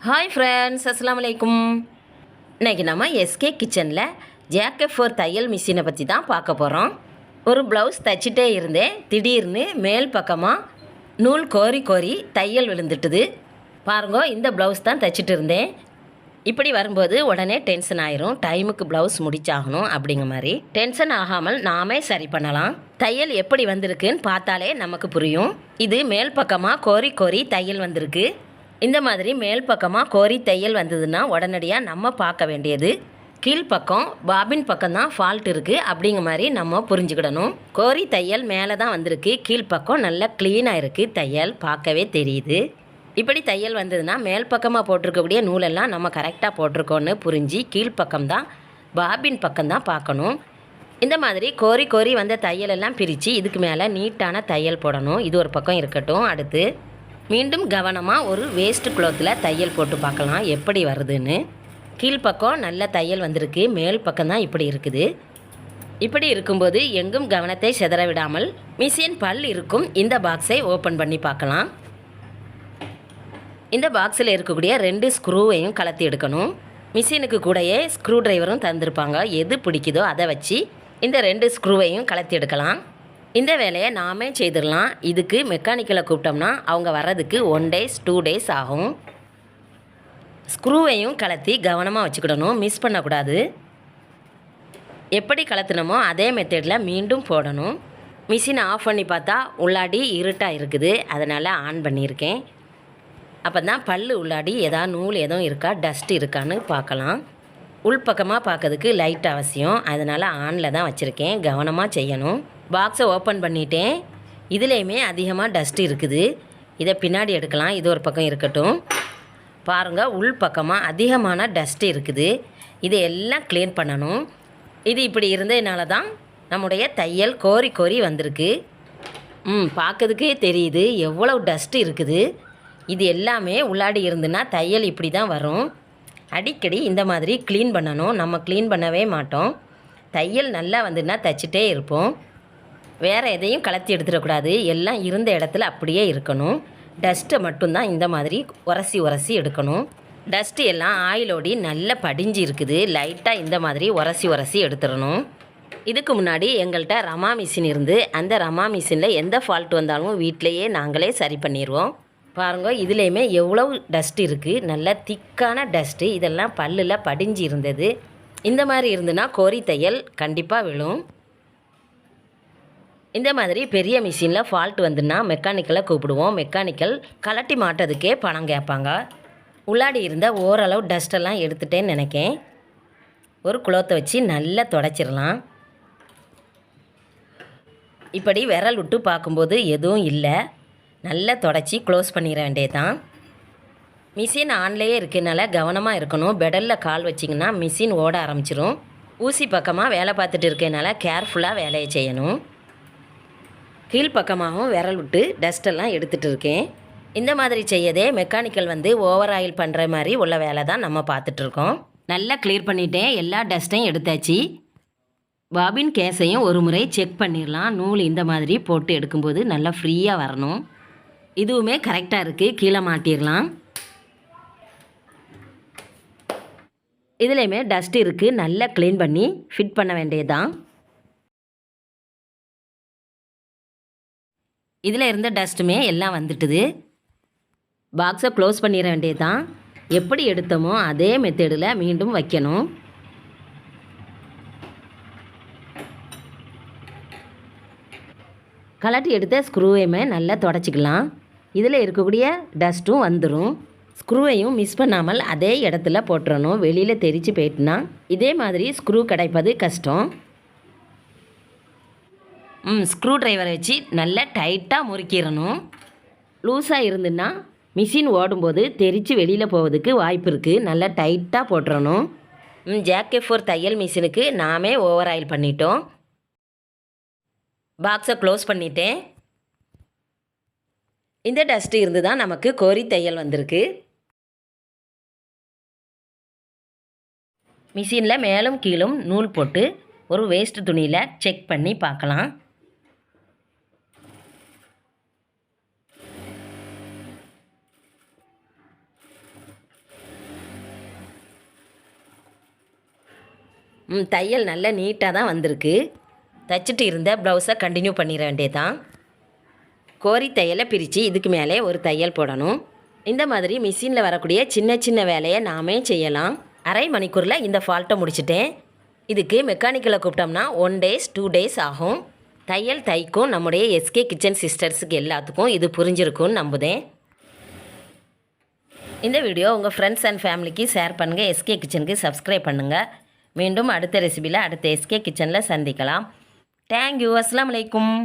Hi friends, அஸ்ஸலாமு அலைக்கும். இன்றைக்கி நம்ம எஸ்கே கிச்சனில் ஜேக்கப் தையல் மிஷினை பற்றி தான் பார்க்க போகிறோம். ஒரு ப்ளவுஸ் தைச்சிட்டே இருந்தேன், திடீர்னு மேல் பக்கமாக நூல் கோரி கோரி தையல் விழுந்துட்டுது. பாருங்க, இந்த ப்ளவுஸ் தான் தைச்சிட்டு இருந்தேன். இப்படி வரும்போது உடனே டென்ஷன் ஆயிரும். டைமுக்கு ப்ளவுஸ் முடிச்சாகணும் அப்படிங்கிற மாதிரி டென்ஷன் ஆகாமல் நாமே சரி பண்ணலாம். தையல் எப்படி வந்திருக்குன்னு பார்த்தாலே நமக்கு புரியும். இது மேல் பக்கமாக கோரி கோரி தையல் வந்திருக்கு. இந்த மாதிரி மேல் பக்கமாக கோரி தையல் வந்ததுன்னா உடனடியாக நம்ம பார்க்க வேண்டியது கீழ்ப்பக்கம் பாபின் பக்கம் தான் ஃபால்ட் இருக்குது அப்படிங்கிற மாதிரி நம்ம புரிஞ்சுக்கிடணும். கோரி தையல் மேலே தான் வந்திருக்கு, கீழ்ப்பக்கம் நல்லா க்ளீனாக இருக்குது, தையல் பார்க்கவே தெரியுது. இப்படி தையல் வந்ததுன்னா மேல் பக்கமாக போட்டிருக்கக்கூடிய நூலெல்லாம் நம்ம கரெக்டாக போட்டிருக்கோன்னு புரிஞ்சு கீழ்ப்பக்கம் தான் பாபின் பக்கம் தான் பார்க்கணும். இந்த மாதிரி கோரி கோரி வந்த தையலெல்லாம் பிரித்து இதுக்கு மேலே நீட்டான தையல் போடணும். இது ஒரு பக்கம் இருக்கட்டும். அடுத்து மீண்டும் கவனமாக ஒரு வேஸ்ட் க்ளோத்தில் தையல் போட்டு பார்க்கலாம் எப்படி வருதுன்னு. கீழ்ப்பக்கம் நல்ல தையல் வந்திருக்கு, மேல் பக்கம் தான் இப்படி இருக்குது. இப்படி இருக்கும்போது எங்கும் கவனத்தை சிதற விடாமல் மிஷின் பல் இருக்கும் இந்த பாக்ஸை ஓப்பன் பண்ணி பார்க்கலாம். இந்த பாக்ஸில் இருக்கக்கூடிய 2 ஸ்க்ரூவையும் கலத்தி எடுக்கணும். மிஷினுக்கு கூடயே ஸ்க்ரூ டிரைவரும் தந்திருப்பாங்க. எது பிடிக்குதோ அதை வச்சு இந்த 2 ஸ்க்ரூவையும் கலத்தி எடுக்கலாம். இந்த வேலையை நாமே செய்திடலாம். இதுக்கு மெக்கானிக்கலை கூப்பிட்டோம்னா அவங்க வர்றதுக்கு 1 days 2 days ஆகும். ஸ்க்ரூவையும் கலத்தி கவனமாக வச்சுக்கிடணும், மிஸ் பண்ணக்கூடாது. எப்படி கலத்தினமோ அதே மெத்தடில் மீண்டும் போடணும். மிஷினை ஆஃப் பண்ணி பார்த்தா உள்ளாடி இருட்டாக இருக்குது, அதனால் ஆன் பண்ணியிருக்கேன். அப்போ தான் பல் உள்ளாடி ஏதாவது நூல் எதுவும் இருக்கா, டஸ்ட் இருக்கான்னு பார்க்கலாம். உள்பக்கமாக பார்க்கறதுக்கு லைட் அவசியம், அதனால் ஆனில் தான் வச்சுருக்கேன். கவனமாக செய்யணும். பாக்ஸை ஓப்பன் பண்ணிட்டேன். இதுலேயுமே அதிகமாக டஸ்ட் இருக்குது, இதை பின்னாடி எடுக்கலாம். இது ஒரு பக்கம் இருக்கட்டும். பாருங்கள், உள் பக்கமாக அதிகமான டஸ்ட்டு இருக்குது, இதை எல்லாம் க்ளீன் பண்ணணும். இது இப்படி இருந்ததுனால தான் நம்முடைய தையல் கோரி கோரி வந்திருக்கு. பார்க்கறதுக்கே தெரியுது எவ்வளோ டஸ்ட்டு இருக்குது. இது எல்லாமே உள்ளாடி இருந்துன்னா தையல் இப்படி தான் வரும். அடிக்கடி இந்த மாதிரி க்ளீன் பண்ணணும். நம்ம க்ளீன் பண்ணவே மாட்டோம். தையல் நல்லா வந்துன்னா தைச்சிட்டே இருப்போம். வேறு எதையும் கலத்தி எடுத்துடக்கூடாது, எல்லாம் இருந்த இடத்துல அப்படியே இருக்கணும். டஸ்ட்டை மட்டும்தான் இந்த மாதிரி உரசி உரசி எடுக்கணும். டஸ்ட்டு எல்லாம் ஆயிலோடி நல்லா படிஞ்சு இருக்குது, லைட்டாக இந்த மாதிரி உரசி உரசி எடுத்துடணும். இதுக்கு முன்னாடி எங்கள்கிட்ட ரமா மிஷின் இருந்து அந்த ரமா மிஷினில் எந்த ஃபால்ட் வந்தாலும் வீட்டிலையே நாங்களே சரி பண்ணிடுவோம். பாருங்கள், இதுலேயுமே எவ்வளோ டஸ்ட் இருக்குது, நல்ல திக்கான டஸ்ட்டு. இதெல்லாம் பல்லில் படிஞ்சு இருந்தது. இந்த மாதிரி இருந்துன்னா கோரி தையல் கண்டிப்பாக விழும். இந்த மாதிரி பெரிய மிஷினில் ஃபால்ட் வந்துன்னா மெக்கானிக்கலை கூப்பிடுவோம். மெக்கானிக்கல் கலட்டி மாட்டதுக்கே பணம் கேட்பாங்க. உள்ளாடி இருந்த ஓரளவு டஸ்ட்டெல்லாம் எடுத்துட்டேன்னு நினைக்கேன். ஒரு குளத்தை வச்சு நல்லா தொடச்சிடலாம். இப்படி விரல் விட்டு பார்க்கும்போது எதுவும் இல்லை, நல்லா தொடச்சி க்ளோஸ் பண்ணிட வேண்டியதான். மிஷின் ஆன்லேயே இருக்கனால கவனமாக இருக்கணும். பெடலில் கால் வச்சிங்கன்னா மிஷின் ஓட ஆரம்பிச்சிரும். ஊசி பக்கமாக வேலை பார்த்துட்டு இருக்கனால கேர்ஃபுல்லாக வேலையை செய்யணும். கீழ்ப்பக்கமாகவும் விரல் விட்டு டஸ்ட்டெல்லாம் எடுத்துகிட்டு இருக்கேன். இந்த மாதிரி செய்யதே மெக்கானிக்கல் ஓவர் ஆயில் பண்ணுற மாதிரி உள்ள வேலை தான் நம்ம பார்த்துட்ருக்கோம். நல்லா கிளியர் பண்ணிட்டேன், எல்லா டஸ்ட்டையும் எடுத்தாச்சு. பாபின் கேஸையும் ஒரு முறை செக் பண்ணிடலாம். நூல் இந்த மாதிரி போட்டு எடுக்கும்போது நல்லா ஃப்ரீயாக வரணும். இதுவுமே கரெக்டாக இருக்குது, கீழே மாட்டிடலாம். இதுலேயுமே டஸ்ட் இருக்குது, நல்லா க்ளீன் பண்ணி ஃபிட் பண்ண வேண்டியதுதான். இதில் இருந்த டஸ்ட்டுமே எல்லாம் வந்துட்டுது. பாக்ஸை க்ளோஸ் பண்ணிட வேண்டியது தான். எப்படி எடுத்தோமோ அதே மெத்தடில் மீண்டும் வைக்கணும். கலட்டி எடுத்த ஸ்க்ரூவையுமே நல்லா தொடச்சிக்கலாம். இதில் இருக்கக்கூடிய டஸ்ட்டும் வந்துடும். ஸ்க்ரூவையும் மிஸ் பண்ணாமல் அதே இடத்துல போட்டுறணும். வெளியில் தெரிச்சு போயிட்டுனா இதே மாதிரி ஸ்க்ரூ கிடைப்பது கஷ்டம். ஸ்க்ரூ டிரைவரை வச்சு நல்லா டைட்டாக முறுக்கிடணும். லூஸாக இருந்துன்னா மிஷின் ஓடும்போது தெரித்து வெளியில் போவதுக்கு வாய்ப்பு இருக்குது. நல்லா டைட்டாக போட்டுறணும். ஜேக்கப் தையல் மிஷினுக்கு நாமே ஓவர் ஆயில் பண்ணிட்டோம். பாக்ஸை க்ளோஸ் பண்ணிட்டேன். இந்த டஸ்ட்டு இருந்து தான் நமக்கு கோரி தையல் வந்திருக்கு. மிஷினில் மேலும் கீழும் நூல் போட்டு ஒரு வேஸ்ட் துணியில் செக் பண்ணி பார்க்கலாம். தையல் நல்ல நீட்டாக தான் வந்திருக்கு. தைச்சிட்டு இருந்த ப்ளவுஸை கண்டினியூ பண்ணிட வேண்டியதான். கோரி தையலை பிரித்து இதுக்கு மேலே ஒரு தையல் போடணும். இந்த மாதிரி மிஷினில் வரக்கூடிய சின்ன சின்ன வேலையை நாமே செய்யலாம். அரை மணிக்கூரில் இந்த ஃபால்ட்டை முடிச்சிட்டேன். இதுக்கு மெக்கானிக்கலை கூப்பிட்டோம்னா 1 days 2 days ஆகும். தையல் தைக்கும் நம்முடைய எஸ்கே கிச்சன் சிஸ்டர்ஸுக்கு எல்லாத்துக்கும் இது புரிஞ்சிருக்கும்னு நம்புதேன். இந்த வீடியோ உங்கள் ஃப்ரெண்ட்ஸ் அண்ட் ஃபேமிலிக்கு ஷேர் பண்ணுங்கள். எஸ்கே கிச்சனுக்கு சப்ஸ்கிரைப் பண்ணுங்கள். மீண்டும் அடுத்த ரெசிபியில் அடுத்த எஸ்கே கிச்சனில் சந்திக்கலாம். தேங்க்யூ. அஸ்ஸலாமு அலைக்கும்.